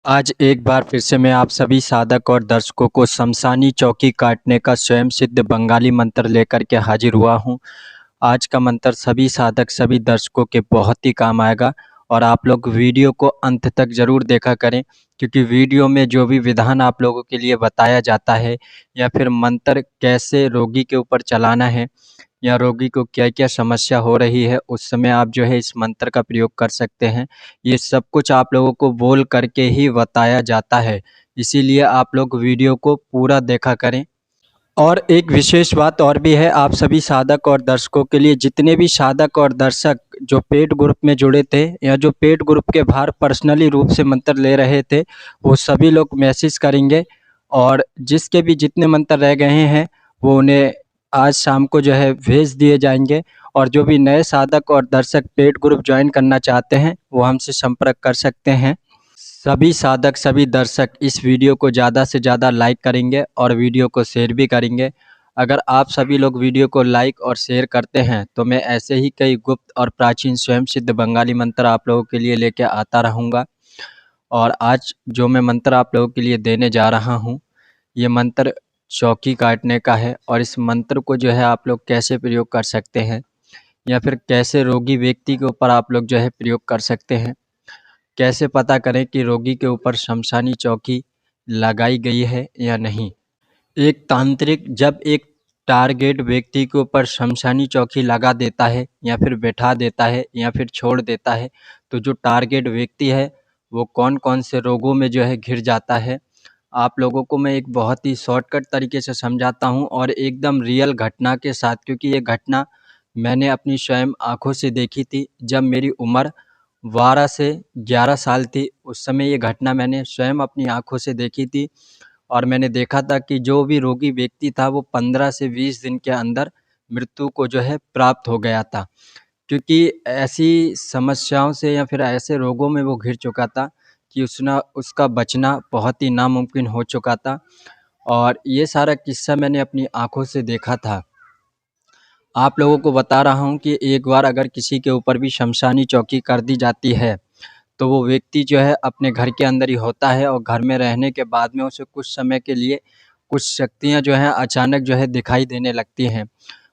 आज एक बार फिर से मैं आप सभी साधक और दर्शकों को शमशानी चौकी काटने का स्वयं सिद्ध बंगाली मंत्र लेकर के हाजिर हुआ हूँ। आज का मंत्र सभी साधक सभी दर्शकों के बहुत ही काम आएगा और आप लोग वीडियो को अंत तक ज़रूर देखा करें, क्योंकि वीडियो में जो भी विधान आप लोगों के लिए बताया जाता है या फिर मंत्र कैसे रोगी के ऊपर चलाना है या रोगी को क्या-क्या समस्या हो रही है, उस समय आप जो है इस मंत्र का प्रयोग कर सकते हैं। ये सब कुछ आप लोगों को बोल करके ही बताया जाता है, इसीलिए आप लोग वीडियो को पूरा देखा करें। और एक विशेष बात और भी है आप सभी साधक और दर्शकों के लिए, जितने भी साधक और दर्शक जो पेड ग्रुप में जुड़े थे या जो पेड ग्रुप के बाहर पर्सनली रूप से मंत्र ले रहे थे, वो सभी लोग मैसेज करेंगे और जिसके भी जितने मंत्र रह गए हैं वो उन्हें आज शाम को जो है भेज दिए जाएंगे। और जो भी नए साधक और दर्शक पेड ग्रुप ज्वाइन करना चाहते हैं वो हमसे संपर्क कर सकते हैं। सभी साधक सभी दर्शक इस वीडियो को ज़्यादा से ज़्यादा लाइक करेंगे और वीडियो को शेयर भी करेंगे। अगर आप सभी लोग वीडियो को लाइक और शेयर करते हैं तो मैं ऐसे ही कई गुप्त और प्राचीन स्वयं सिद्ध बंगाली मंत्र आप लोगों के लिए लेके आता रहूँगा। और आज जो मैं मंत्र आप लोगों के लिए देने जा रहा हूँ, ये मंत्र चौकी काटने का है। और इस मंत्र को जो है आप लोग कैसे प्रयोग कर सकते हैं या फिर कैसे रोगी व्यक्ति के ऊपर आप लोग जो है प्रयोग कर सकते हैं, कैसे पता करें कि रोगी के ऊपर शमशानी चौकी लगाई गई है या नहीं। एक तांत्रिक जब एक टारगेट व्यक्ति के ऊपर शमशानी चौकी लगा देता है या फिर बैठा देता है या फिर छोड़ देता है, तो जो टारगेट व्यक्ति है वो कौन कौन से रोगों में जो है घिर जाता है। आप लोगों को मैं एक बहुत ही शॉर्टकट तरीके से समझाता हूँ और एकदम रियल घटना के साथ, क्योंकि ये घटना मैंने अपनी स्वयं आँखों से देखी थी जब मेरी उम्र 12 से 11 साल थी। उस समय ये घटना मैंने स्वयं अपनी आँखों से देखी थी और मैंने देखा था कि जो भी रोगी व्यक्ति था वो 15 से 20 दिन के अंदर मृत्यु को जो है प्राप्त हो गया था, क्योंकि ऐसी समस्याओं से या फिर ऐसे रोगों में वो घिर चुका था कि उसका बचना बहुत ही नामुमकिन हो चुका था। और ये सारा किस्सा मैंने अपनी आँखों से देखा था। आप लोगों को बता रहा हूँ कि एक बार अगर किसी के ऊपर भी शमशानी चौकी कर दी जाती है तो वो व्यक्ति जो है अपने घर के अंदर ही होता है और घर में रहने के बाद में उसे कुछ समय के लिए कुछ शक्तियाँ जो हैं अचानक जो है दिखाई देने लगती हैं।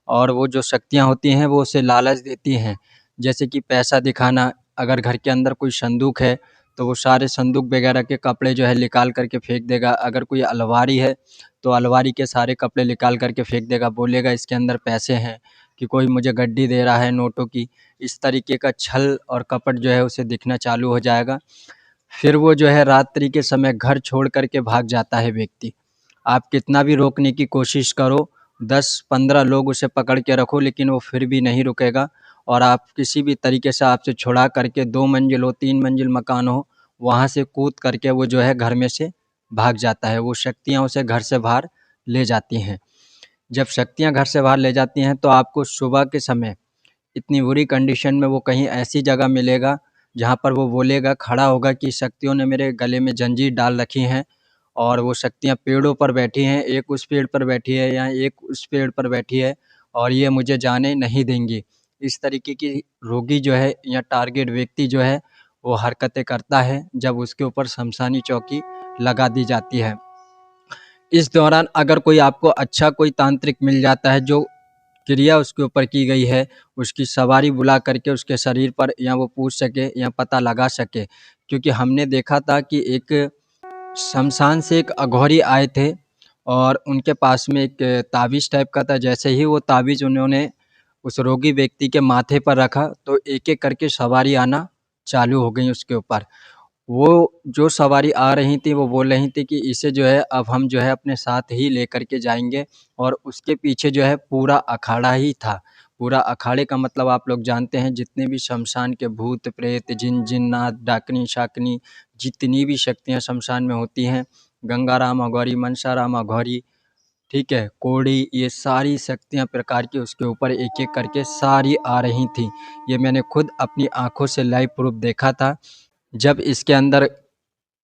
और वो जो शक्तियाँ होती हैं वो उसे लालच देती हैं, जैसे कि पैसा दिखाना। अगर घर के अंदर कोई संदूक है तो वो सारे संदूक वगैरह के कपड़े जो है निकाल करके फेंक देगा। अगर कोई अलमारी है तो अलमारी के सारे कपड़े निकाल करके फेंक देगा, बोलेगा इसके अंदर पैसे हैं, कि कोई मुझे गड्डी दे रहा है नोटों की। इस तरीके का छल और कपट जो है उसे दिखना चालू हो जाएगा। फिर वो जो है रात्रि के समय घर छोड़ कर के भाग जाता है व्यक्ति। आप कितना भी रोकने की कोशिश करो, 10-15 लोग उसे पकड़ के रखो, लेकिन वो फिर भी नहीं रुकेगा। और आप किसी भी तरीके से आपसे छुड़ा करके 2 मंजिल हो 3 मंजिल मकान हो, वहाँ से कूद करके वो जो है घर में से भाग जाता है। वो शक्तियाँ उसे घर से बाहर ले जाती हैं। जब शक्तियाँ घर से बाहर ले जाती हैं तो आपको सुबह के समय इतनी बुरी कंडीशन में वो कहीं ऐसी जगह मिलेगा जहाँ पर वो बोलेगा, खड़ा होगा कि शक्तियों ने मेरे गले में जंजीर डाल रखी हैं और वो शक्तियाँ पेड़ों पर बैठी हैं, एक उस पेड़ पर बैठी है या एक उस पेड़ पर बैठी है और ये मुझे जाने नहीं देंगी। इस तरीके की रोगी जो है या टारगेट व्यक्ति जो है वो हरकतें करता है जब उसके ऊपर शमशानी चौकी लगा दी जाती है। इस दौरान अगर कोई आपको अच्छा कोई तांत्रिक मिल जाता है जो क्रिया उसके ऊपर की गई है, उसकी सवारी बुला करके उसके शरीर पर या वो पूछ सके या पता लगा सके। क्योंकि हमने देखा था कि एक शमशान से एक अघोरी आए थे और उनके पास में एक ताबीज़ टाइप का था। जैसे ही वो ताबीज़ उन्होंने उस रोगी व्यक्ति के माथे पर रखा तो एक-एक करके सवारी आना चालू हो गई उसके ऊपर। वो जो सवारी आ रही थी वो बोल रही थी कि इसे जो है अब हम जो है अपने साथ ही लेकर के जाएँगे। और उसके पीछे जो है पूरा अखाड़ा ही था। पूरा अखाड़े का मतलब आप लोग जानते हैं, जितने भी शमशान के भूत, प्रेत, जिन, जिन्नात, डाकिनी-शाकिनी, जितनी भी शक्तियाँ शमशान में होती हैं, गंगाराम अघोरी, मनसाराम अघोरी, ठीक है, कोढ़ी, ये सारी शक्तियाँ प्रकार की उसके ऊपर एक-एक करके सारी आ रही थीं। ये मैंने खुद अपनी आँखों से लाइव प्रूफ देखा था। जब इसके अंदर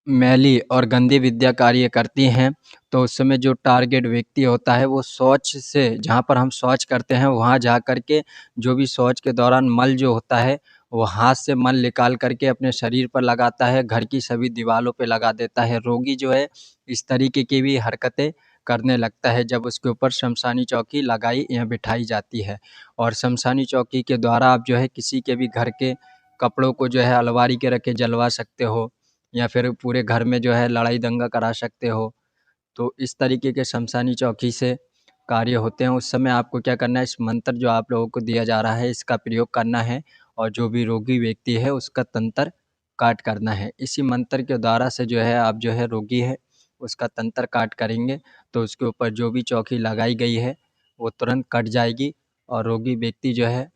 मैली और गंदी विद्या कार्य करती हैं तो उस समय जो टारगेट व्यक्ति होता है वो शौच से, जहाँ पर हम शौच करते हैं वहाँ जा कर के जो भी शौच के दौरान मल जो होता है वो हाथ से मल निकाल करके अपने शरीर पर लगाता है, घर की सभी दीवारों पे लगा देता है। रोगी जो है इस तरीके की भी हरकतें करने लगता है जब उसके ऊपर शमशानी चौकी लगाई या बिठाई जाती है। और शमशानी चौकी के द्वारा आप जो है किसी के भी घर के कपड़ों को जो है अलमारी के रख के जलवा सकते हो, या फिर पूरे घर में जो है लड़ाई दंगा करा सकते हो। तो इस तरीके के शमशानी चौकी से कार्य होते हैं। उस समय आपको क्या करना है, इस मंत्र जो आप लोगों को दिया जा रहा है इसका प्रयोग करना है, और जो भी रोगी व्यक्ति है उसका तंत्र काट करना है। इसी मंत्र के द्वारा से जो है आप जो है रोगी है उसका तंत्र काट करेंगे तो उसके ऊपर जो भी चौकी लगाई गई है वो तुरंत कट जाएगी और रोगी व्यक्ति जो है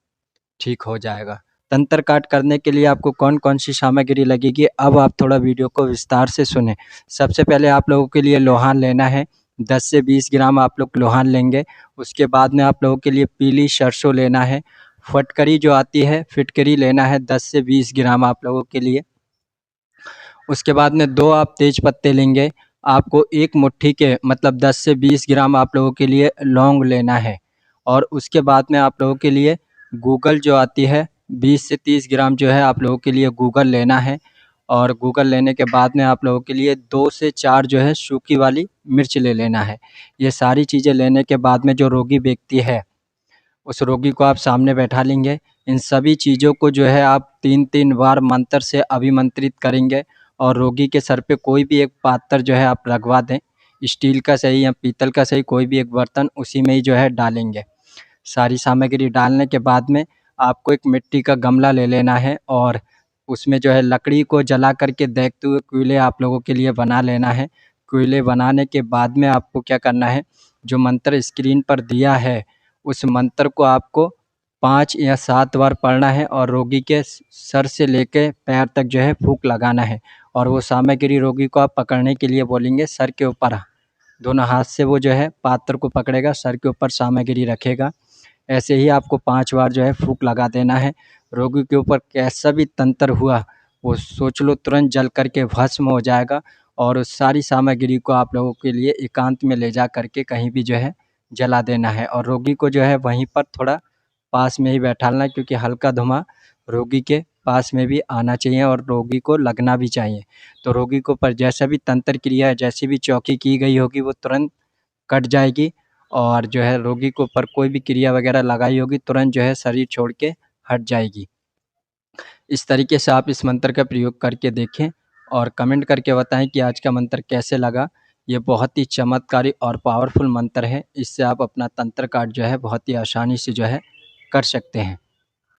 ठीक हो जाएगा। तंत्र काट करने के लिए आपको कौन-कौन सी सामग्री लगेगी, अब आप थोड़ा वीडियो को विस्तार से सुनें। सबसे पहले आप लोगों के लिए लोहान लेना है, 10 से 20 ग्राम आप लोग लोहान लेंगे। उसके बाद में आप लोगों के लिए पीली सरसों लेना है। फटकरी जो आती है, फिटकरी लेना है 10 से 20 ग्राम आप लोगों के लिए। उसके बाद में 2 आप तेज पत्ते लेंगे। आपको एक मुट्ठी के मतलब 10 से 20 ग्राम आप लोगों के लिए लौंग लेना है। और उसके बाद में आप लोगों के लिए गूगल जो आती है 20 से 30 ग्राम जो है आप लोगों के लिए गूगल लेना है। और गूगल लेने के बाद में आप लोगों के लिए 2 से 4 जो है सूखी वाली मिर्च ले लेना है। ये सारी चीज़ें लेने के बाद में जो रोगी व्यक्ति है उस रोगी को आप सामने बैठा लेंगे। इन सभी चीज़ों को जो है आप 3-3 बार मंत्र से अभिमंत्रित करेंगे और रोगी के सर पे कोई भी एक पात्र जो है आप रखवा दें, स्टील का सही या पीतल का सही, कोई भी एक बर्तन उसी में ही जो है डालेंगे। सारी सामग्री डालने के बाद में आपको एक मिट्टी का गमला ले लेना है और उसमें जो है लकड़ी को जला करके देखते हुए कोयले आप लोगों के लिए बना लेना है। कोयले बनाने के बाद में आपको क्या करना है, जो मंत्र स्क्रीन पर दिया है उस मंत्र को आपको 5 या 7 बार पढ़ना है और रोगी के सर से लेके पैर तक जो है फूँक लगाना है। और वो सामग्री रोगी को आप पकड़ने के लिए बोलेंगे सर के ऊपर, दोनों हाथ से वो जो है पात्र को पकड़ेगा, सर के ऊपर सामग्री रखेगा। ऐसे ही आपको 5 बार जो है फूँक लगा देना है। रोगी के ऊपर कैसा भी तंत्र हुआ वो सोच लो तुरंत जल कर के भस्म हो जाएगा। और उस सारी सामग्री को आप लोगों के लिए एकांत में ले जा कर के कहीं भी जो है जला देना है और रोगी को जो है वहीं पर थोड़ा पास में ही बैठाना है, क्योंकि हल्का धुआँ रोगी के पास में भी आना चाहिए और रोगी को लगना भी चाहिए। तो रोगी को पर जैसा भी तंत्र क्रिया है, जैसी भी चौकी की गई होगी वो तुरंत कट जाएगी और जो है रोगी के ऊपर कोई भी क्रिया वगैरह लगाई होगी तुरंत जो है शरीर छोड़ के हट जाएगी। इस तरीके से आप इस मंत्र का प्रयोग करके देखें और कमेंट करके बताएं कि आज का मंत्र कैसे लगा। ये बहुत ही चमत्कारी और पावरफुल मंत्र है। इससे आप अपना तंत्र काट जो है बहुत ही आसानी से जो है कर सकते हैं।